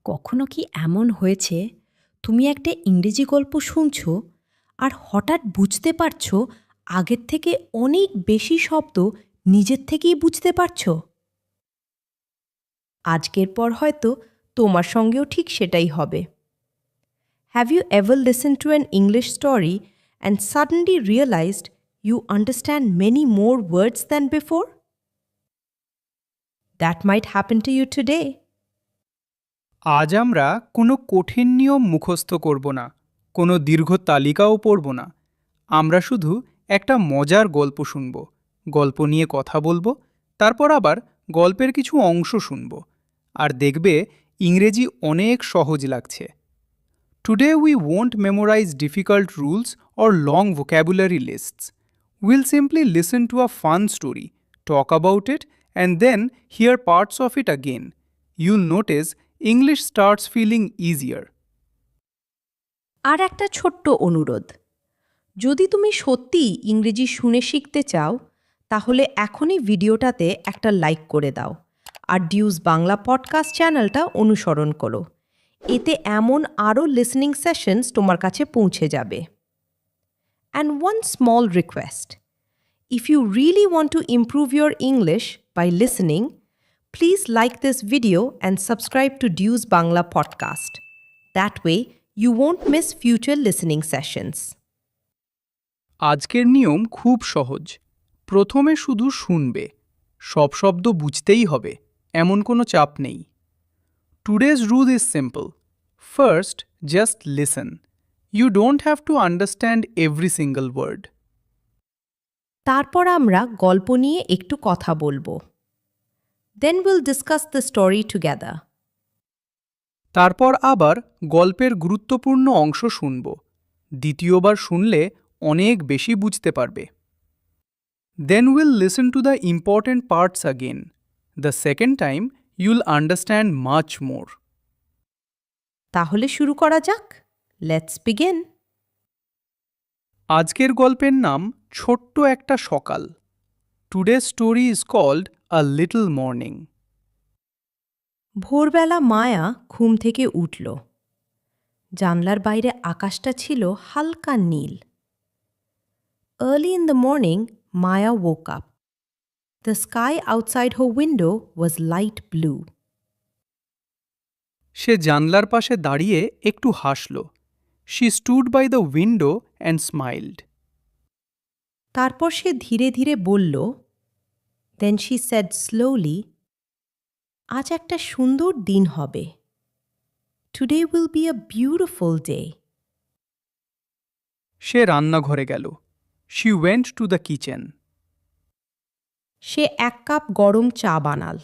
কখনো কি এমন হয়েছে তুমি একটা ইংরেজি গল্প শুনছো আর হঠাৎ বুঝতে পারছো আগের থেকে অনেক বেশি শব্দ নিজের থেকেই বুঝতে পারছো? আজকের পর হয়তো তোমার সঙ্গেও ঠিক সেটাই হবে। Have you ever listen to an English story and suddenly realized you understand many more words than before? That might happen to you today. আজ আমরা কোনো কঠিন নিয়ম মুখস্থ করব না, কোনো দীর্ঘ তালিকাও পড়ব না। আমরা শুধু একটা মজার গল্প শুনব, গল্প নিয়ে কথা বলবো, তারপর আবার গল্পের কিছু অংশ শুনব, আর দেখবে ইংরেজি অনেক সহজ লাগছে। Today we won't memorize difficult rules or long vocabulary lists. We'll simply listen to a fun story, talk about it, and then hear parts of it again. You'll notice English starts feeling easier. আর একটা ছোট্ট অনুরোধ, যদি তুমি সত্যিই ইংরেজি শুনে শিখতে চাও তাহলে এখনই ভিডিওটাতে একটা লাইক করে দাও আর ডিউজ বাংলা পডকাস্ট চ্যানেলটা অনুসরণ করো। এতে এমন আরও লিসনিং সেশনস তোমার কাছে পৌঁছে যাবে। And one small request, if you really want to improve your English by listening, please like this video and subscribe to Dews Bangla podcast. That way you won't miss future listening sessions. আজকের নিয়ম খুব সহজ। প্রথমে শুধু শুনবে, সব শব্দ বুঝতেই হবে, এমন কোনো চাপ নেই। Today's rule is simple. First, just listen. You don't have to understand every single word. তারপর আমরা গল্প নিয়ে একটু কথা বলবো। Then we'll discuss the story together. তারপর আবার গল্পের গুরুত্বপূর্ণ অংশ শুনব। দ্বিতীয়বার শুনলে অনেক বেশি বুঝতে পারবে। Then we'll listen to the important parts again. The second time, you'll understand much more. তাহলে শুরু করা যাক। Let's begin. আজকের গল্পের নাম ছোট্ট একটা সকাল। Today's story is called A Little Morning. ভোরবেলা মায়া ঘুম থেকে উঠল। জানলার বাইরে আকাশটা ছিল হালকা নীল। Early in the morning, Maya woke up. The sky outside her window was light blue. সে জানলার পাশে দাঁড়িয়ে একটু হাসল। She stood by the window and smiled. তারপর সে ধীরে ধীরে বলল, Then she said slowly, আজ একটা সুন্দর দিন হবে। Today will be a beautiful day. সে রান্নাঘরে গেল। She went to the kitchen. সে এক কাপ গরম চা বানাল।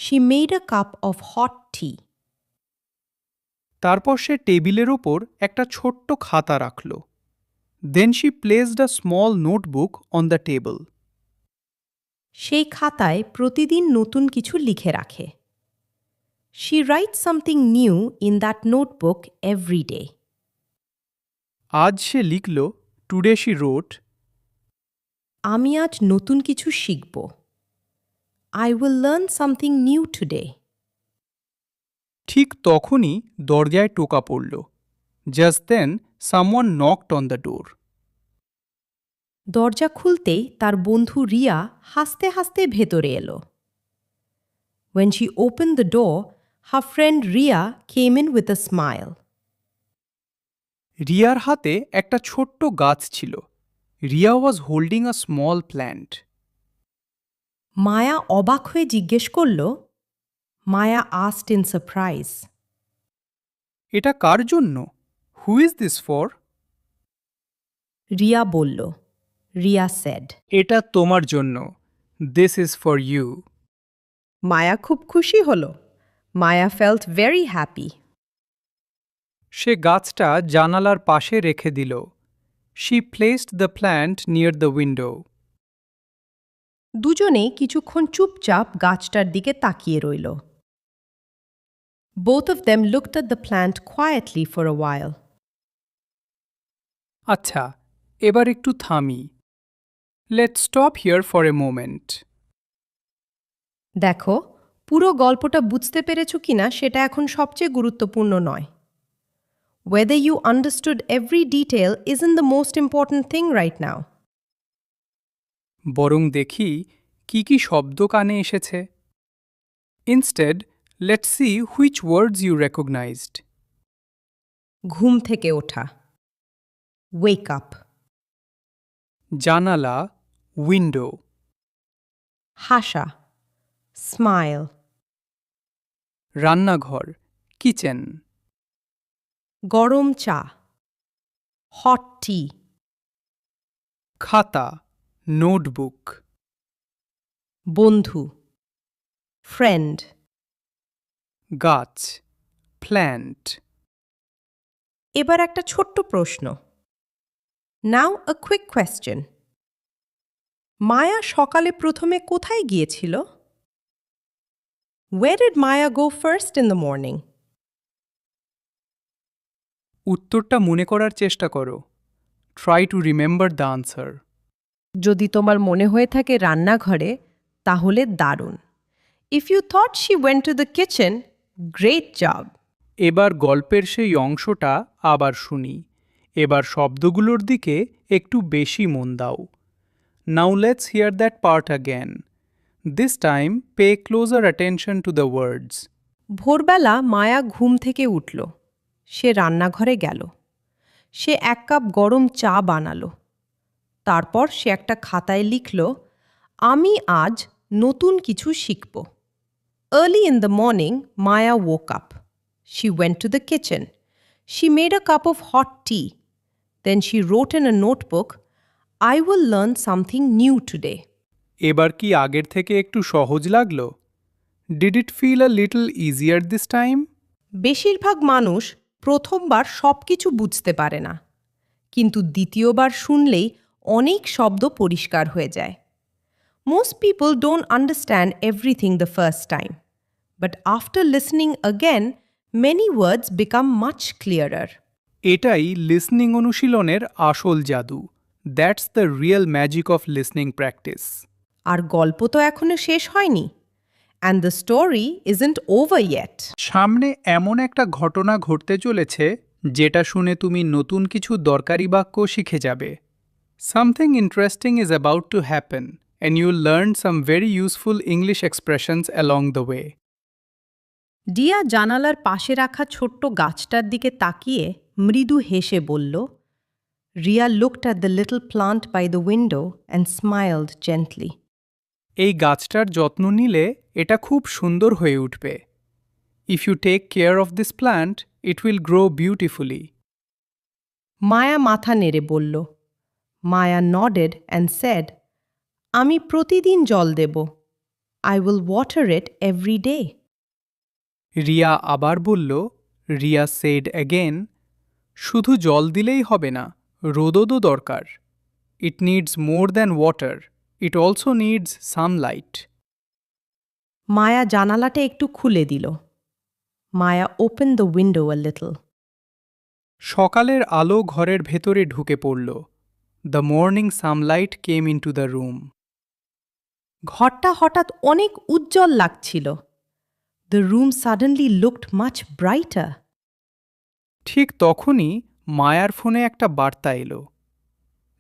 She made a cup of hot tea. তারপর সে টেবিলের ওপর একটা ছোট্ট খাতা রাখল। Then she placed a small notebook on the table. সেই খাতায় প্রতিদিন নতুন কিছু লিখে রাখে। She writes something new in that notebook every day. আজ সে লিখল, Today she wrote, আমি আজ নতুন কিছু শিখব। I will learn something new today. ঠিক তখনই দরজায় টোকা পড়ল। Just then, someone knocked on the door. দরজা খুলতেই তার বন্ধু রিয়া হাসতে হাসতে ভেতরে এলো। When she opened the door, her friend Ria came in with a smile. রিয়ার হাতে একটা ছোট্ট গাছ ছিল। Riya was holding a small plant. মায়া অবাক হয়ে জিজ্ঞেস করল, মায়া asked in surprise. এটা কার জন্য? Who is this for? Riya বলল, রিয়া said. এটা তোমার জন্য। This is for you. মায়া খুব খুশি হলো। মায়া felt very happy. সে গাছটা জানালার পাশে রেখে দিল। She placed the plant near the window. দুজনে কিছুক্ষণ চুপচাপ গাছটার দিকে তাকিয়ে রইল। Both of them looked at the plant quietly for a while. আচ্ছা, এবার একটু থামি। Let's stop here for a moment. দেখো, পুরো গল্পটা বুঝতে পেরেছো কিনা সেটা এখন সবচেয়ে গুরুত্বপূর্ণ নয়। Whether you understood every detail isn't the most important thing right now. বরং দেখি কি কি শব্দ কানে এসেছে। Instead, let's see which words you recognized. ঘুম থেকে ওঠা, wake up. জানালা, window. হাসা, smile. রান্নাঘর, kitchen. গরম চা, hot tea. খাতা, notebook. বন্ধু, friend. গাছ, plant. এবার একটা ছোট্ট প্রশ্ন। Now a quick question. মায়া সকালে প্রথমে কোথায় গিয়েছিল? Where did Maya go first in the morning? উত্তরটা মনে করার চেষ্টা করো। Try to remember the answer. যদি তোমার মনে হয়ে থাকে রান্নাঘরে, তাহলে দারুণ। If you thought she went to the kitchen, great job. এবার গল্পের সেই অংশটা আবার শুনি। এবার শব্দগুলোর দিকে একটু বেশি মন দাও। Now let's hear that part again. This time, pay closer attention to the words. ভোরবেলা মায়া ঘুম থেকে উঠল। সে রান্নাঘরে গেল। সে 1 কাপ গরম চা বানালো। তারপর সে একটা খাতায় লিখল, আমি আজ নতুন কিছু শিখব। Early in the morning, Maya woke up. She went to the kitchen. She made a cup of hot tea. Then she wrote in a notebook, I will learn something new today. এবার কি আগের থেকে একটু সহজ লাগলো? Did it feel a little easier this time? বেশিরভাগ মানুষ প্রথমবার সবকিছু বুঝতে পারে না, কিন্তু দ্বিতীয়বার শুনলেই অনেক শব্দ পরিষ্কার হয়ে যায়। Most people don't understand everything the first time, but after listening again, many words become much clearer. এটাই লিসনিং অনুশীলনের আসল জাদু। That's the real magic of listening practice. আর গল্প তো এখনো শেষ হয়নি। And the story isn't over yet. সামনে এমন একটা ঘটনা ঘটতে চলেছে যেটা শুনে তুমি নতুন কিছু দরকারি বাক্য শিখে যাবে। Something interesting is about to happen and you'll learn some very useful English expressions along the way. ডিয়া জানালার পাশে রাখা ছোট্ট গাছটার দিকে তাকিয়ে মৃদু হেসে বলল, Riya looked at the little plant by the window and smiled gently. এই গাছটার যত্ন নিলে এটা খুব সুন্দর হয়ে উঠবে। If you take care of this plant, it will grow beautifully. মায়া মাথা নেড়ে বলল। মায়া nodded and said, আমি প্রতিদিন জল দেব। I will water it every day. Riya আবার বলল, রিয়া said again, শুধু জল দিলেই হবে না, রোদও দরকার। It needs more than water. It also needs sunlight. মায়া জানালাটা একটু খুলে দিল। মায়া opened the window a little. সকালের আলো ঘরের ভেতরে ঢুকে পড়ল। The morning sunlight came into the room. ঘরটা হঠাৎ অনেক উজ্জ্বল লাগছিল। The room suddenly looked much brighter. ঠিক তখনই মায়ার ফোনে একটা বার্তা এলো।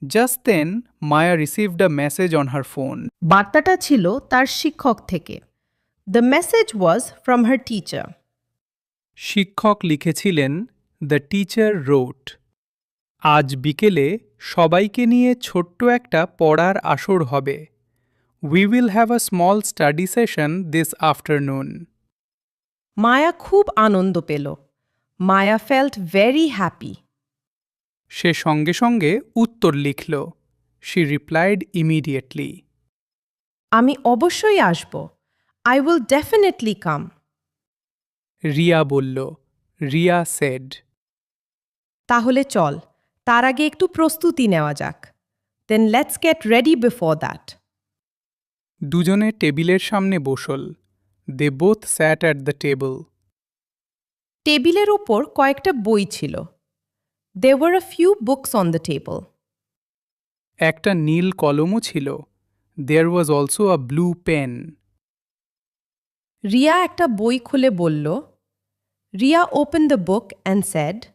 Just then, Maya received a message on her phone. বার্তাটা ছিল তার শিক্ষক থেকে। The message was from her teacher. শিক্ষক লিখেছিলেন, The teacher wrote, আজ বিকেলে সবাইকে নিয়ে ছোট্ট একটা পড়ার আসর হবে। We will have a small study session this afternoon. মায়া খুব আনন্দ পেল। মায়া felt very happy. সে সঙ্গে সঙ্গে উত্তর লিখল। She replied immediately. আমি অবশ্যই আসব। I will definitely come. Riya বলল। রিয়া said. তাহলে চল, তার আগে একটু প্রস্তুতি নেওয়া যাক। Then let's get ready before that. দুজনে টেবিলের সামনে বসল। They both sat at the table. টেবিলের ওপর কয়েকটা বই ছিল। There were a few books on the table. একটা নীল কলমও ছিল। There was also a blue pen. Riya একটা বই খুলে বলল, Riya open the book and said,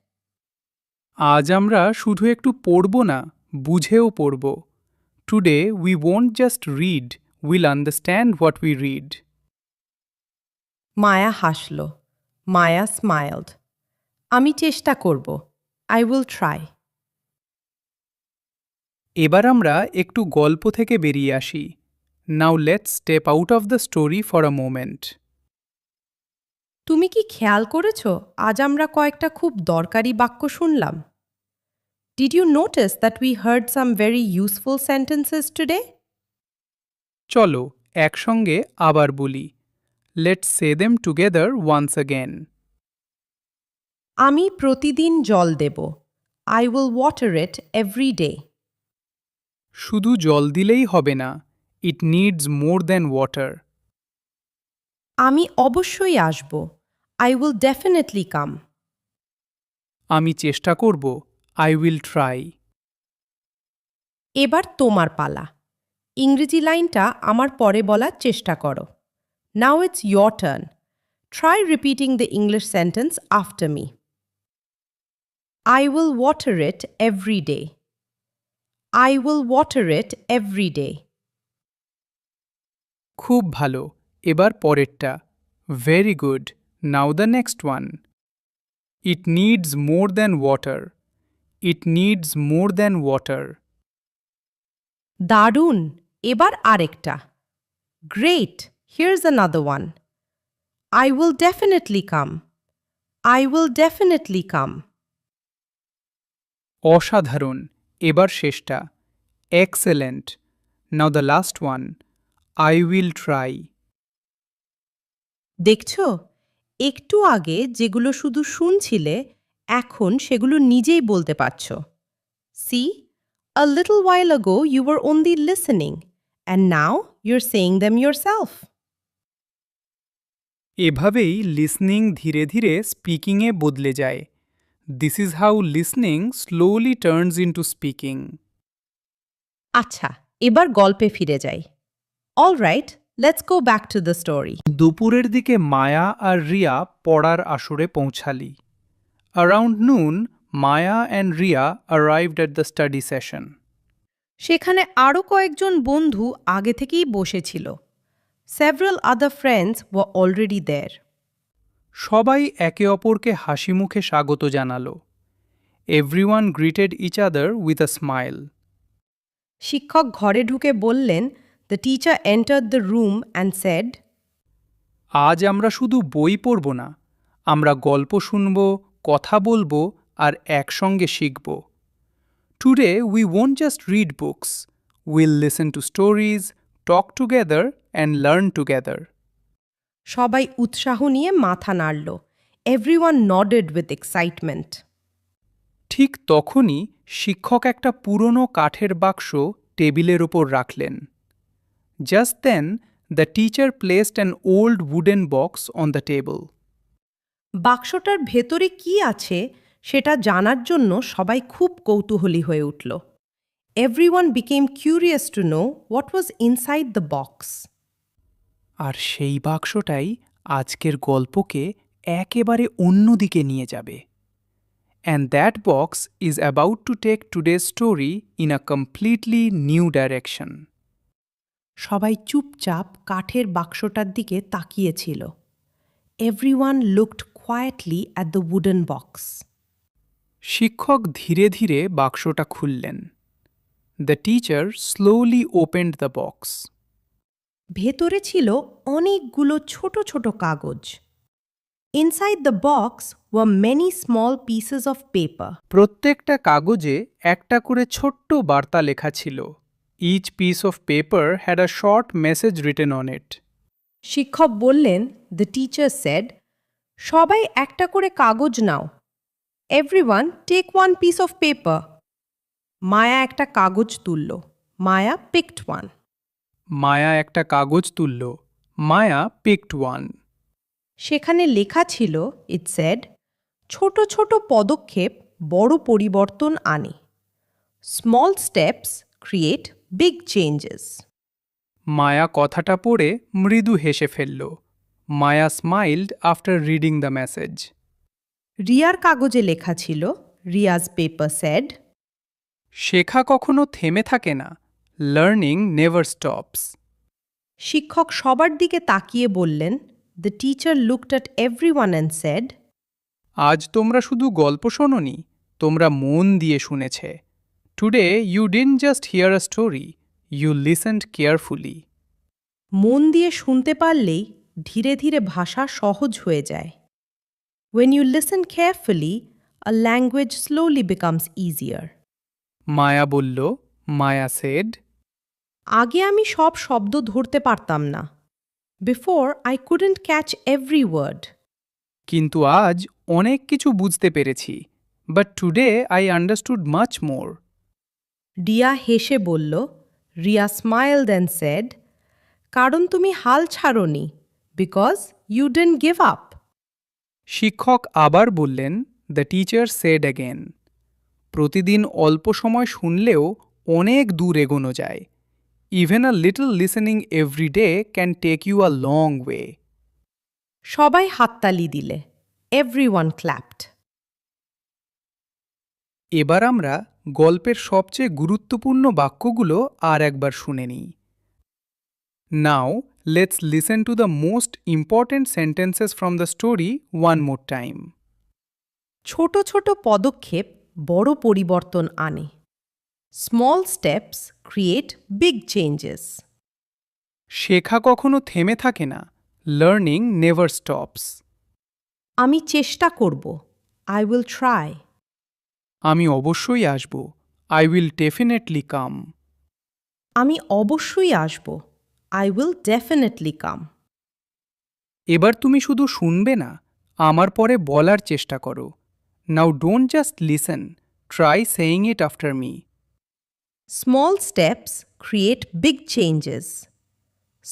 আজ আমরা শুধু একটু পড়ব না, বুঝেও পড়ব। Today we won't just read, will understand what we read. Maya হাসল। মায়া স্মাইলড। আমি চেষ্টা করব। I will try. এবার আমরা একটু গল্প থেকে বেরিয়ে আসি। Now let's step out of the story for a moment. তুমি কি খেয়াল করেছ আজ আমরা কয়েকটা খুব দরকারি বাক্য শুনলাম? Did you notice that we heard some very useful sentences today? চলো একসঙ্গে আবার বলি। Let's say them together once again. আমি প্রতিদিন জল দেব। I will water it every day. শুধু জল দিলেই হবে না, it needs more than water. আমি অবশ্যই আসব। I will definitely come. আমি চেষ্টা করব, আই উইল ট্রাই। এবার তোমার পালা। ইংরেজি লাইনটা আমার পরে বলার চেষ্টা করো। Now it's your turn. Try repeating the English sentence after me. I will water it every day. I will water it every day. খুব ভালো, এবার পরেরটা। Very good, now the next one. It needs more than water. It needs more than water. দারুণ! এবার আরেকটা। Great! Here's another one. I will definitely come. I will definitely come. অসাধারণ, এবার শেষটা। Excellent, now the last one. I will try. দেখছো? একটু আগে যেগুলো শুধু শুনছিলে, এখন সেগুলো নিজেই বলতে পারছো। See? A little while ago you were only listening, and now you're saying them yourself. এভাবেই লিসনিং ধীরে ধীরে স্পিকিংয়ে বদলে যায়। This is how listening slowly turns into speaking. আচ্ছা, এবার গল্পে ফিরে যাই। All right, let's go back to the story. দুপুরের দিকে মায়া আর রিয়া পড়ার আসরে পৌঁছালি। Around noon, Maya and Riya arrived at the study session. সেখানে আরও কয়েকজন বন্ধু আগে থেকেই বসেছিল। Several other friends were already there. সবাই একে অপরকে হাসি মুখে স্বাগত জানালো। Everyone greeted each other with a smile. শিক্ষক ঘরে ঢুকে বললেন, The teacher entered the room and said, আজ আমরা শুধু বই পড়ব না, আমরা গল্প শুনব, কথা বলবো আর একসঙ্গে শিখব। Today we won't just read books, will listen to stories, talk together and learn together. সবাই উৎসাহ নিয়ে মাথা নাড়ল। Everyone nodded with excitement. ঠিক তখনই শিক্ষক একটা পুরনো কাঠের বাক্স টেবিলের ওপর রাখলেন। Just then the teacher placed an old wooden box on the table. বাক্সটার ভেতরে কি আছে সেটা জানার জন্য সবাই খুব কৌতূহলী হয়ে উঠল। Everyone became curious to know what was inside the box. আর সেই বাক্সটাই আজকের গল্পকে একেবারে অন্যদিকে নিয়ে যাবে। And that box is about to take today's story in a completely new direction. সবাই চুপচাপ কাঠের বাক্সটার দিকে তাকিয়েছিল। Everyone looked quietly at the wooden box. শিক্ষক ধীরে ধীরে বাক্সটা খুললেন। The teacher slowly opened the box. ভেতরে ছিল অনেকগুলো ছোট ছোট কাগজ। Inside the box were many small pieces of paper. প্রত্যেকটা কাগজে একটা করে ছোট্ট বার্তা লেখা ছিল। Each piece of paper had a short message written on it. শিক্ষক বললেন, The teacher said, সবাই একটা করে কাগজ নাও। Everyone take one piece of paper. মায়া একটা কাগজ তুলল। মায়া picked one. মায়া একটা কাগজ তুলল। মায়া picked one. সেখানে লেখা ছিল, It said, ছোট ছোট পদক্ষেপ বড় পরিবর্তন আনে। Small steps create big changes. মায়া কথাটা পড়ে মৃদু হেসে ফেলল। Maya smiled after reading the message. রিয়ার কাগজে লেখা ছিল, রিয়াজ পেপার সেড, শেখা কখনো থেমে থাকে না। Learning never stops. শিক্ষক সবার দিকে তাকিয়ে বললেন, the teacher looked at everyone and said, আজ তোমরা শুধু গল্প শোনোনি, তোমরা মন দিয়ে শুনেছে। Today you didn't just hear a story, you listened carefully. মন দিয়ে শুনতে পারলেই ধীরে ধীরে ভাষা সহজ হয়ে যায়। When you listen carefully, a language slowly becomes easier. মায়া বলল, মায়া said, আগে আমি সব শব্দ ধরতে পারতাম না। Before, I couldn't catch every word. কিন্তু আজ অনেক কিছু বুঝতে পেরেছি। But today I understood much more. Riya হেসে বলল, রিয়া smiled and said, কারণ তুমি হাল ছাড়োনি, because you didn't give up. শিক্ষক আবার বললেন, দ্য টিচার said again. প্রতিদিন অল্প সময় শুনলেও অনেক দূর এগোনো যায়। Even a little listening every day can take you a long way. সবাই হাততালি দিলে। Everyone clapped. এবার আমরা গল্পের সবচেয়ে গুরুত্বপূর্ণ বাক্যগুলো আর একবার শুনে নিই। Now, let's listen to the most important sentences from the story one more time. ছোট ছোট পদক্ষেপ বড় পরিবর্তন আনে। Small steps create big changes. শেখা কখনো থেমে থাকে না। Learning never stops. আমি চেষ্টা করব। I will try. আমি অবশ্যই আসব। I will definitely come. আমি অবশ্যই আসব। I will definitely come. এবার তুমি শুধু শুনবে না, আমার পরে বলার চেষ্টা করো। Now don't just listen, try saying it after me. Small steps create big changes.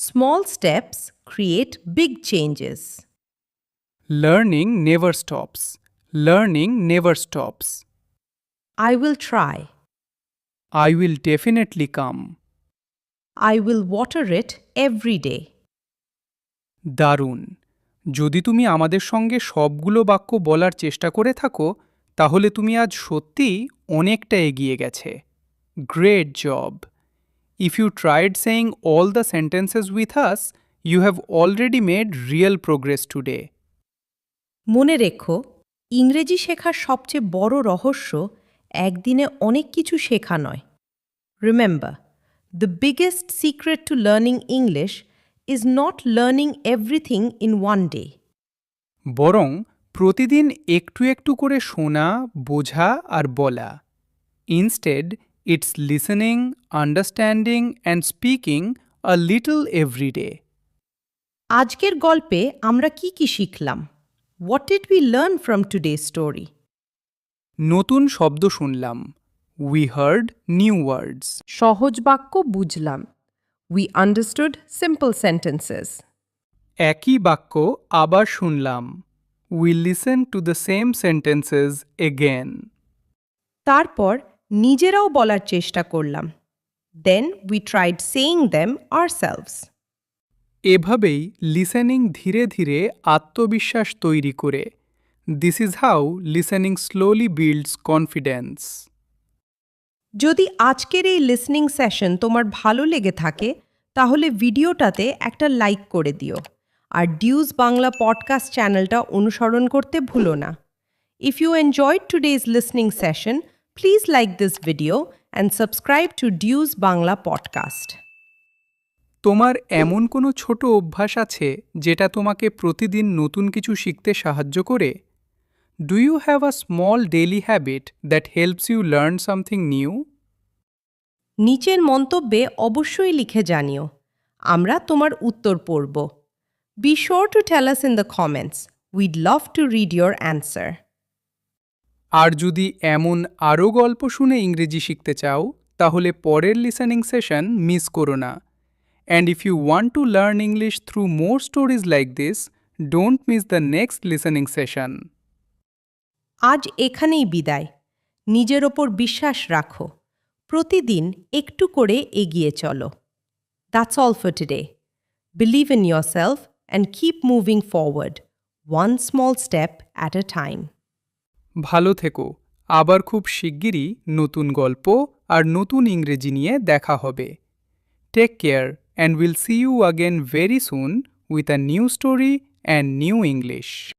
Small steps create big changes. Learning never stops. Learning never stops. I will try. I will definitely come. I will water it every day. দারুণ! যদি তুমি আমাদের সঙ্গে সবগুলো বাক্য বলার চেষ্টা করে থাকো, তাহলে তুমি আজ সত্যিই অনেকটা এগিয়ে গেছে। Great job! If you tried saying all the sentences with us, you have already made real progress today. মনে রেখো, ইংরেজি শেখার সবচেয়ে বড় রহস্য একদিনে অনেক কিছু শেখা নয়। Remember, the biggest secret to learning English is not learning everything in one day. বরং প্রতিদিন একটু একটু করে শোনা, বোঝা আর বলা। Instead, it's listening, understanding and speaking a little every day. আজকের গল্পে আমরা কি কি শিখলাম? What did we learn from today's story? নতুন শব্দ শুনলাম। We heard new words. সহজ বাক্য বুঝলাম। We understood simple sentences. একই বাক্য আবার শুনলাম। We listened to the same sentences again. তারপর নিজেরাও বলার চেষ্টা করলাম। Then we tried saying them ourselves. এভাবেই লিসেনিং ধীরে ধীরে আত্মবিশ্বাস তৈরি করে। This is how listening slowly builds confidence. যদি আজকের এই লিসনিং সেশন তোমার ভালো লেগে থাকে, তাহলে ভিডিওটাতে একটা লাইক করে দিও। আর ডিউজ বাংলা পডকাস্ট চ্যানেলটা অনুসরণ করতে ভুলো না। If you enjoyed today's listening session, please like this video and subscribe to Dues Bangla podcast. তোমার এমন কোনো ছোট অভ্যাস আছে যেটা তোমাকে প্রতিদিন নতুন কিছু শিখতে সাহায্য করে? Do you have a small daily habit that helps you learn something new? নিচের মন্তব্যে অবশ্যই লিখে জানিও। আমরা তোমার উত্তর পড়ব। Be sure to tell us in the comments. We'd love to read your answer. আর যদি এমন আরও গল্প শুনে ইংরেজি শিখতে চাও, তাহলে পরের লিসেনিং সেশন মিস করো না। And if you want to learn English through more stories like this, don't miss the next listening session. আজ এখানেই বিদায়। নিজের ওপর বিশ্বাস রাখো। প্রতিদিন একটু করে এগিয়ে চলো। That's all for today. Believe in yourself and keep moving forward, one small step at a time. ভালো থেকো। আবার খুব শিগগিরই নতুন গল্প আর নতুন ইংরেজি নিয়ে দেখা হবে। Take care and will see you again very soon with a new story and new English.